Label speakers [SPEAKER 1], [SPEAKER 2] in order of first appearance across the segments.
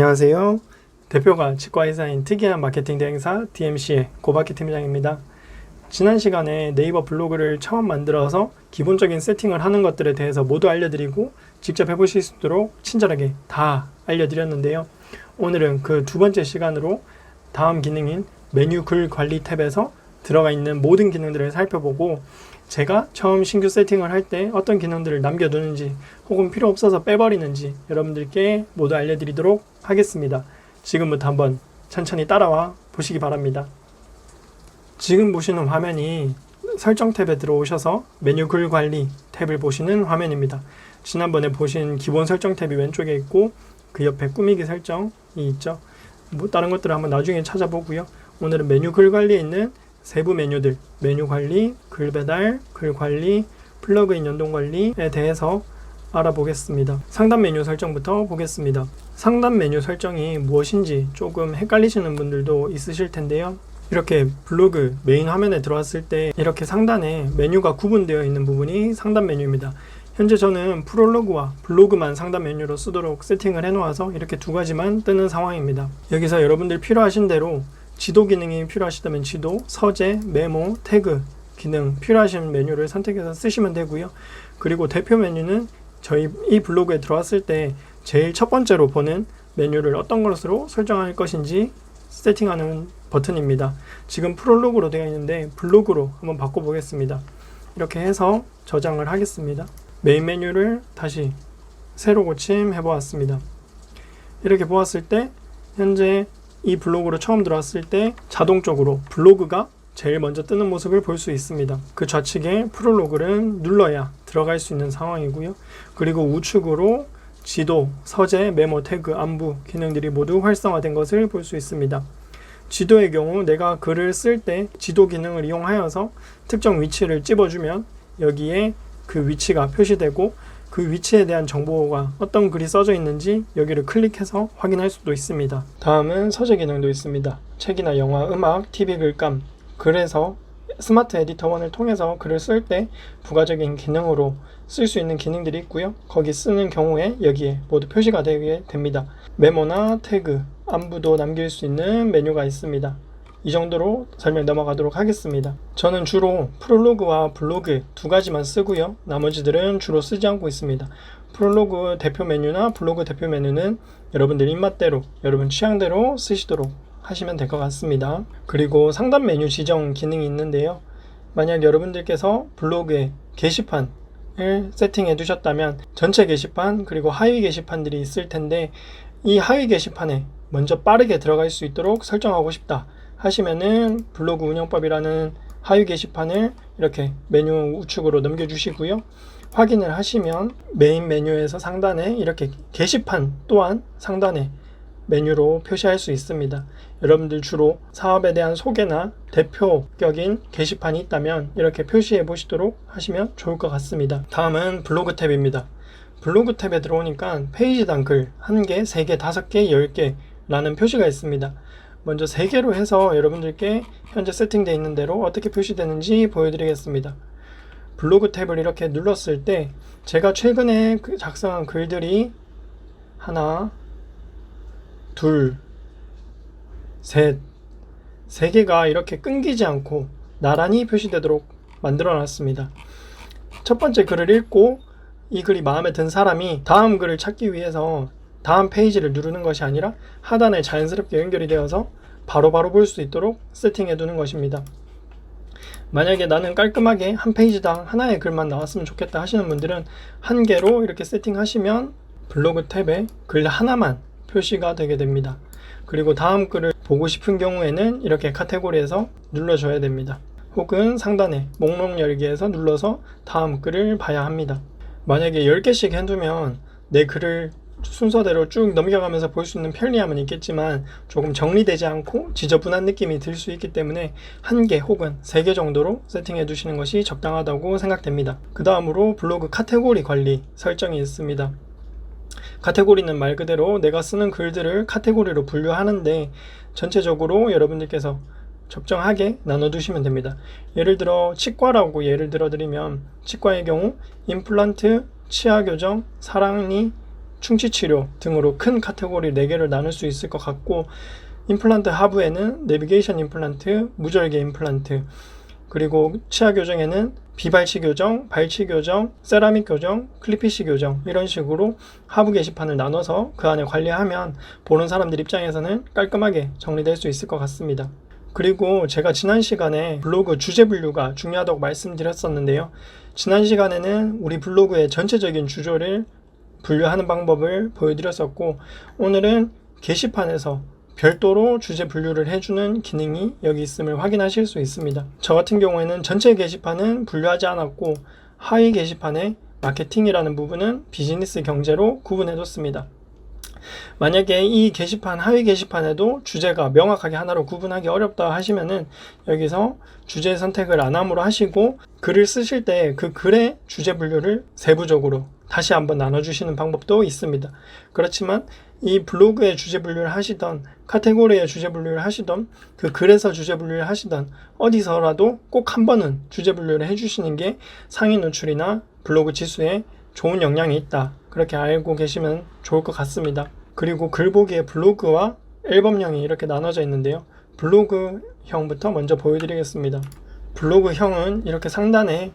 [SPEAKER 1] 안녕하세요. 대표가 치과의사인 특이한 마케팅 대행사 DMC의 고박희 팀장입니다. 지난 시간에 네이버 블로그를 처음 만들어서 기본적인 세팅을 하는 것들에 대해서 모두 알려드리고 직접 해보실 수 있도록 친절하게 다 알려드렸는데요. 오늘은 그 두 번째 시간으로 다음 기능인 메뉴 글 관리 탭에서 들어가 있는 모든 기능들을 살펴보고 제가 처음 신규 세팅을 할 때 어떤 기능들을 남겨두는지 혹은 필요 없어서 빼버리는지 여러분들께 모두 알려드리도록 하겠습니다. 지금부터 한번 천천히 따라와 보시기 바랍니다. 지금 보시는 화면이 설정 탭에 들어오셔서 메뉴 글 관리 탭을 보시는 화면입니다. 지난번에 보신 기본 설정 탭이 왼쪽에 있고 그 옆에 꾸미기 설정이 있죠. 다른 것들을 한번 나중에 찾아보고요. 오늘은 메뉴 글 관리에 있는 세부 메뉴들, 메뉴 관리, 글 배달, 글 관리, 플러그인 연동 관리에 대해서 알아보겠습니다. 상단 메뉴 설정부터 보겠습니다. 상단 메뉴 설정이 무엇인지 조금 헷갈리시는 분들도 있으실 텐데요. 이렇게 블로그 메인 화면에 들어왔을 때 이렇게 상단에 메뉴가 구분되어 있는 부분이 상단 메뉴입니다. 현재 저는 프롤로그와 블로그만 상단 메뉴로 쓰도록 세팅을 해놓아서 이렇게 두 가지만 뜨는 상황입니다. 여기서 여러분들 필요하신 대로 지도 기능이 필요하시다면 지도, 서재, 메모, 태그 기능 필요하신 메뉴를 선택해서 쓰시면 되고요. 그리고 대표 메뉴는 저희 이 블로그에 들어왔을 때 제일 첫 번째로 보는 메뉴를 어떤 것으로 설정할 것인지 세팅하는 버튼입니다. 지금 프롤로그로 되어 있는데 블로그로 한번 바꿔보겠습니다. 이렇게 해서 저장을 하겠습니다. 메인 메뉴를 다시 새로 고침해 보았습니다. 이렇게 보았을 때 현재 이 블로그로 처음 들어왔을 때 자동적으로 블로그가 제일 먼저 뜨는 모습을 볼 수 있습니다. 그 좌측에 프롤로그를 눌러야 들어갈 수 있는 상황이고요. 그리고 우측으로 지도, 서재, 메모, 태그, 안부 기능들이 모두 활성화된 것을 볼 수 있습니다. 지도의 경우 내가 글을 쓸 때 지도 기능을 이용하여서 특정 위치를 찝어주면 여기에 그 위치가 표시되고 그 위치에 대한 정보가 어떤 글이 써져 있는지 여기를 클릭해서 확인할 수도 있습니다. 다음은 서재 기능도 있습니다. 책이나 영화, 음악, TV 글감, 글에서 스마트 에디터 1을 통해서 글을 쓸 때 부가적인 기능으로 쓸 수 있는 기능들이 있고요. 거기 쓰는 경우에 여기에 모두 표시가 되게 됩니다. 메모나 태그, 안부도 남길 수 있는 메뉴가 있습니다. 이 정도로 설명 넘어가도록 하겠습니다. 저는 주로 프롤로그와 블로그 두 가지만 쓰고요. 나머지들은 주로 쓰지 않고 있습니다. 프롤로그 대표 메뉴나 블로그 대표 메뉴는 여러분들 입맛대로, 여러분 취향대로 쓰시도록 하시면 될 것 같습니다. 그리고 상단 메뉴 지정 기능이 있는데요. 만약 여러분들께서 블로그에 게시판을 세팅해 두셨다면 전체 게시판 그리고 하위 게시판들이 있을 텐데 이 하위 게시판에 먼저 빠르게 들어갈 수 있도록 설정하고 싶다 하시면은 블로그 운영법이라는 하위 게시판을 이렇게 메뉴 우측으로 넘겨주시고요. 확인을 하시면 메인 메뉴에서 상단에 이렇게 게시판 또한 상단에 메뉴로 표시할 수 있습니다. 여러분들 주로 사업에 대한 소개나 대표격인 게시판이 있다면 이렇게 표시해 보시도록 하시면 좋을 것 같습니다. 다음은 블로그 탭입니다. 블로그 탭에 들어오니까 페이지당 글 1개, 3개, 5개, 10개 라는 표시가 있습니다. 먼저 3개로 해서 여러분들께 현재 세팅되어 있는 대로 어떻게 표시되는지 보여드리겠습니다. 블로그 탭을 이렇게 눌렀을 때 제가 최근에 작성한 글들이 하나, 둘, 셋, 3개가 이렇게 끊기지 않고 나란히 표시되도록 만들어 놨습니다. 첫 번째 글을 읽고 이 글이 마음에 든 사람이 다음 글을 찾기 위해서 다음 페이지를 누르는 것이 아니라 하단에 자연스럽게 연결이 되어서 바로바로 볼 수 있도록 세팅해 두는 것입니다. 만약에 나는 깔끔하게 한 페이지당 하나의 글만 나왔으면 좋겠다 하시는 분들은 1개로 이렇게 세팅하시면 블로그 탭에 글 하나만 표시가 되게 됩니다. 그리고 다음 글을 보고 싶은 경우에는 이렇게 카테고리에서 눌러줘야 됩니다. 혹은 상단에 목록 열기에서 눌러서 다음 글을 봐야 합니다. 만약에 10개씩 해두면 내 글을 순서대로 쭉 넘겨가면서 볼 수 있는 편리함은 있겠지만 조금 정리되지 않고 지저분한 느낌이 들 수 있기 때문에 1개 혹은 3개 정도로 세팅해 두시는 것이 적당하다고 생각됩니다. 그 다음으로 블로그 카테고리 관리 설정이 있습니다. 카테고리는 말 그대로 내가 쓰는 글들을 카테고리로 분류하는데 전체적으로 여러분들께서 적정하게 나눠두시면 됩니다. 예를 들어 치과라고 예를 들어 드리면 치과의 경우 임플란트, 치아 교정, 사랑니, 충치치료 등으로 큰 카테고리 4개를 나눌 수 있을 것 같고, 임플란트 하부에는 내비게이션 임플란트, 무절개 임플란트, 그리고 치아 교정에는 비발치 교정, 발치 교정, 세라믹 교정, 클리피시 교정, 이런 식으로 하부 게시판을 나눠서 그 안에 관리하면 보는 사람들 입장에서는 깔끔하게 정리될 수 있을 것 같습니다. 그리고 제가 지난 시간에 블로그 주제 분류가 중요하다고 말씀드렸었는데요. 지난 시간에는 우리 블로그의 전체적인 주조를 분류하는 방법을 보여드렸었고, 오늘은 게시판에서 별도로 주제 분류를 해주는 기능이 여기 있음을 확인하실 수 있습니다. 저 같은 경우에는 전체 게시판은 분류하지 않았고, 하위 게시판에 마케팅이라는 부분은 비즈니스 경제로 구분해뒀습니다. 만약에 이 게시판, 하위 게시판에도 주제가 명확하게 하나로 구분하기 어렵다 하시면은 여기서 주제 선택을 안 함으로 하시고, 글을 쓰실 때 그 글의 주제 분류를 세부적으로 다시 한번 나눠주시는 방법도 있습니다. 그렇지만 이 블로그의 주제 분류를 하시던, 카테고리의 주제 분류를 하시던, 그 글에서 주제 분류를 하시던, 어디서라도 꼭 한 번은 주제 분류를 해주시는 게 상위 노출이나 블로그 지수에 좋은 영향이 있다, 그렇게 알고 계시면 좋을 것 같습니다. 그리고 글 보기에 블로그와 앨범형이 이렇게 나눠져 있는데요. 블로그형부터 먼저 보여드리겠습니다. 블로그형은 이렇게 상단에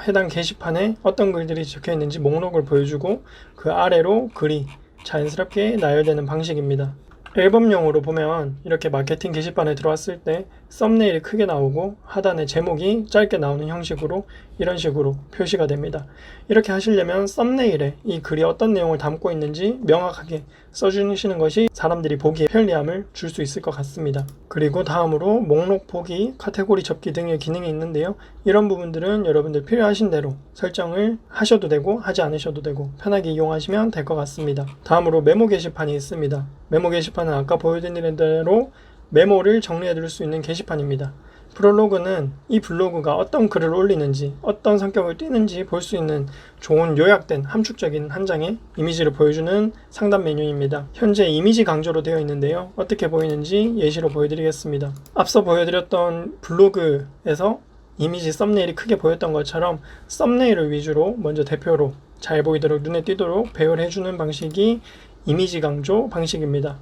[SPEAKER 1] 해당 게시판에 어떤 글들이 적혀 있는지 목록을 보여주고, 그 아래로 글이 자연스럽게 나열되는 방식입니다. 앨범용으로 보면 이렇게 마케팅 게시판에 들어왔을 때 썸네일이 크게 나오고 하단에 제목이 짧게 나오는 형식으로 이런 식으로 표시가 됩니다. 이렇게 하시려면 썸네일에 이 글이 어떤 내용을 담고 있는지 명확하게 써주시는 것이 사람들이 보기에 편리함을 줄 수 있을 것 같습니다. 그리고 다음으로 목록 보기, 카테고리 접기 등의 기능이 있는데요. 이런 부분들은 여러분들 필요하신 대로 설정을 하셔도 되고 하지 않으셔도 되고 편하게 이용하시면 될 것 같습니다. 다음으로 메모 게시판이 있습니다. 메모 게시판은 아까 보여드린 대로 메모를 정리해 둘 수 있는 게시판입니다. 프롤로그는 이 블로그가 어떤 글을 올리는지, 어떤 성격을 띠는지 볼 수 있는 좋은 요약된 함축적인 한 장의 이미지를 보여주는 상단 메뉴입니다. 현재 이미지 강조로 되어 있는데요. 어떻게 보이는지 예시로 보여드리겠습니다. 앞서 보여드렸던 블로그에서 이미지 썸네일이 크게 보였던 것처럼 썸네일을 위주로 먼저 대표로 잘 보이도록, 눈에 띄도록 배열해주는 방식이 이미지 강조 방식입니다.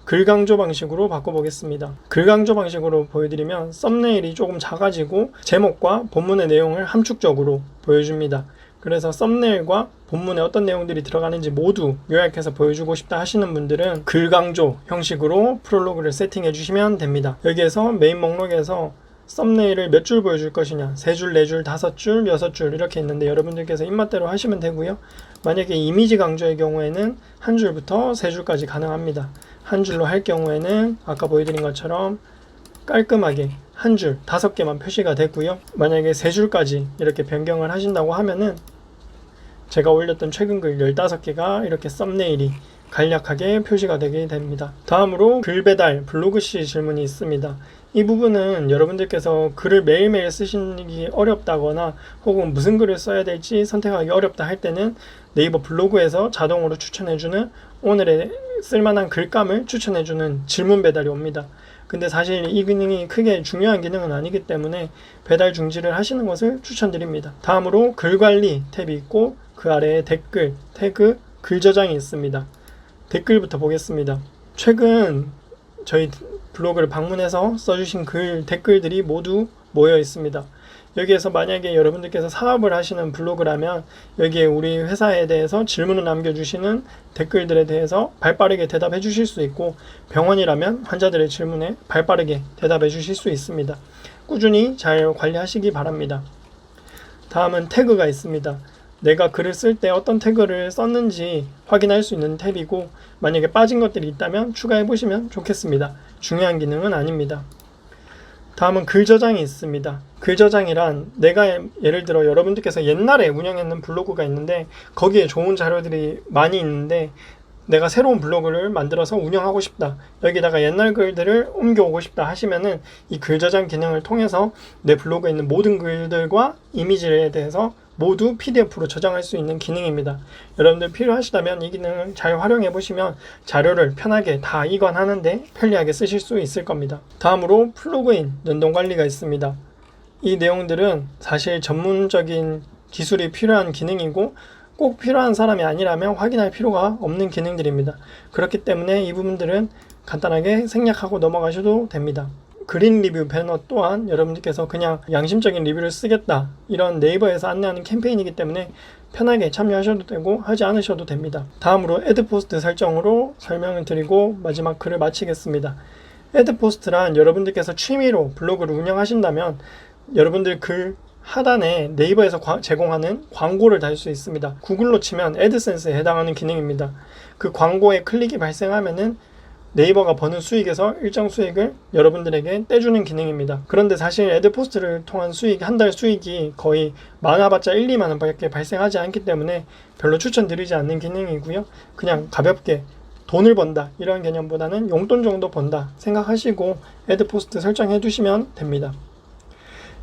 [SPEAKER 1] 글 강조 방식으로 바꿔보겠습니다. 글 강조 방식으로 보여드리면 썸네일이 조금 작아지고 제목과 본문의 내용을 함축적으로 보여줍니다. 그래서 썸네일과 본문에 어떤 내용들이 들어가는지 모두 요약해서 보여주고 싶다 하시는 분들은 글 강조 형식으로 프롤로그를 세팅해 주시면 됩니다. 여기에서 메인 목록에서 썸네일을 몇 줄 보여줄 것이냐, 3줄, 4줄, 5줄, 6줄 이렇게 있는데 여러분들께서 입맛대로 하시면 되고요. 만약에 이미지 강조의 경우에는 한 줄부터 3줄까지 가능합니다. 한 줄로 할 경우에는 아까 보여드린 것처럼 깔끔하게 한 줄 5개만 표시가 되고요. 만약에 3줄까지 이렇게 변경을 하신다고 하면은 제가 올렸던 최근 글 15개가 이렇게 썸네일이 간략하게 표시가 되게 됩니다. 다음으로 글 배달, 블로그시 질문이 있습니다. 이 부분은 여러분들께서 글을 매일매일 쓰시기 어렵다거나 혹은 무슨 글을 써야 될지 선택하기 어렵다 할 때는 네이버 블로그에서 자동으로 추천해주는 오늘의 쓸만한 글감을 추천해주는 질문 배달이 옵니다. 근데 사실 이 기능이 크게 중요한 기능은 아니기 때문에 배달 중지를 하시는 것을 추천드립니다. 다음으로 글 관리 탭이 있고 그 아래에 댓글, 태그, 글 저장이 있습니다. 댓글부터 보겠습니다. 최근 저희 블로그를 방문해서 써주신 글 댓글들이 모두 모여 있습니다. 여기에서 만약에 여러분들께서 사업을 하시는 블로그라면 여기에 우리 회사에 대해서 질문을 남겨주시는 댓글들에 대해서 발빠르게 대답해 주실 수 있고, 병원이라면 환자들의 질문에 발빠르게 대답해 주실 수 있습니다. 꾸준히 잘 관리하시기 바랍니다. 다음은 태그가 있습니다. 내가 글을 쓸 때 어떤 태그를 썼는지 확인할 수 있는 탭이고, 만약에 빠진 것들이 있다면 추가해 보시면 좋겠습니다. 중요한 기능은 아닙니다. 다음은 글 저장이 있습니다. 글 저장이란 내가 예를 들어 여러분들께서 옛날에 운영했는 블로그가 있는데 거기에 좋은 자료들이 많이 있는데 내가 새로운 블로그를 만들어서 운영하고 싶다, 여기다가 옛날 글들을 옮겨오고 싶다 하시면은 이 글 저장 기능을 통해서 내 블로그에 있는 모든 글들과 이미지에 대해서 모두 PDF로 저장할 수 있는 기능입니다. 여러분들 필요하시다면 이 기능을 잘 활용해 보시면 자료를 편하게 다 이관하는데 편리하게 쓰실 수 있을 겁니다. 다음으로 플러그인 연동 관리가 있습니다. 이 내용들은 사실 전문적인 기술이 필요한 기능이고 꼭 필요한 사람이 아니라면 확인할 필요가 없는 기능들입니다. 그렇기 때문에 이 부분들은 간단하게 생략하고 넘어가셔도 됩니다. 그린 리뷰 배너 또한 여러분들께서 그냥 양심적인 리뷰를 쓰겠다, 이런 네이버에서 안내하는 캠페인이기 때문에 편하게 참여하셔도 되고 하지 않으셔도 됩니다. 다음으로 애드포스트 설정으로 설명을 드리고 마지막 글을 마치겠습니다. 애드포스트란 여러분들께서 취미로 블로그를 운영하신다면 여러분들 글 하단에 네이버에서 제공하는 광고를 달 수 있습니다. 구글로 치면 애드센스에 해당하는 기능입니다. 그 광고에 클릭이 발생하면은 네이버가 버는 수익에서 일정 수익을 여러분들에게 떼주는 기능입니다. 그런데 사실 애드포스트를 통한 수익, 한 달 수익이 거의 많아봤자 1, 2만 원밖에 발생하지 않기 때문에 별로 추천드리지 않는 기능이고요. 그냥 가볍게 돈을 번다, 이런 개념보다는 용돈 정도 번다 생각하시고 애드포스트 설정해 두시면 됩니다.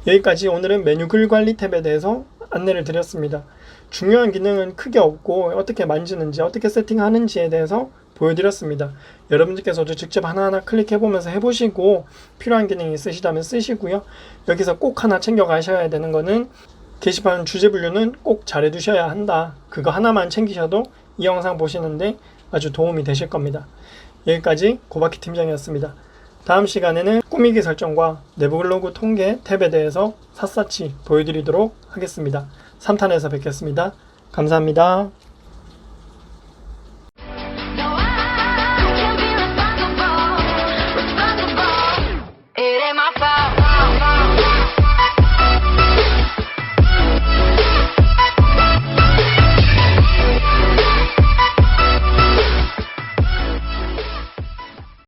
[SPEAKER 1] 여기까지 오늘은 메뉴 글 관리 탭에 대해서 안내를 드렸습니다. 중요한 기능은 크게 없고 어떻게 만지는지, 어떻게 세팅하는지에 대해서 보여드렸습니다. 여러분들께서도 직접 하나하나 클릭해보면서 해보시고 필요한 기능이 있으시다면 쓰시고요. 여기서 꼭 하나 챙겨 가셔야 되는 거는 게시판 주제 분류는 꼭 잘해두셔야 한다. 그거 하나만 챙기셔도 이 영상 보시는데 아주 도움이 되실 겁니다. 여기까지 고바키 팀장이었습니다. 다음 시간에는 꾸미기 설정과 내부 블로그 통계 탭에 대해서 샅샅이 보여드리도록 하겠습니다. 3탄에서 뵙겠습니다. 감사합니다.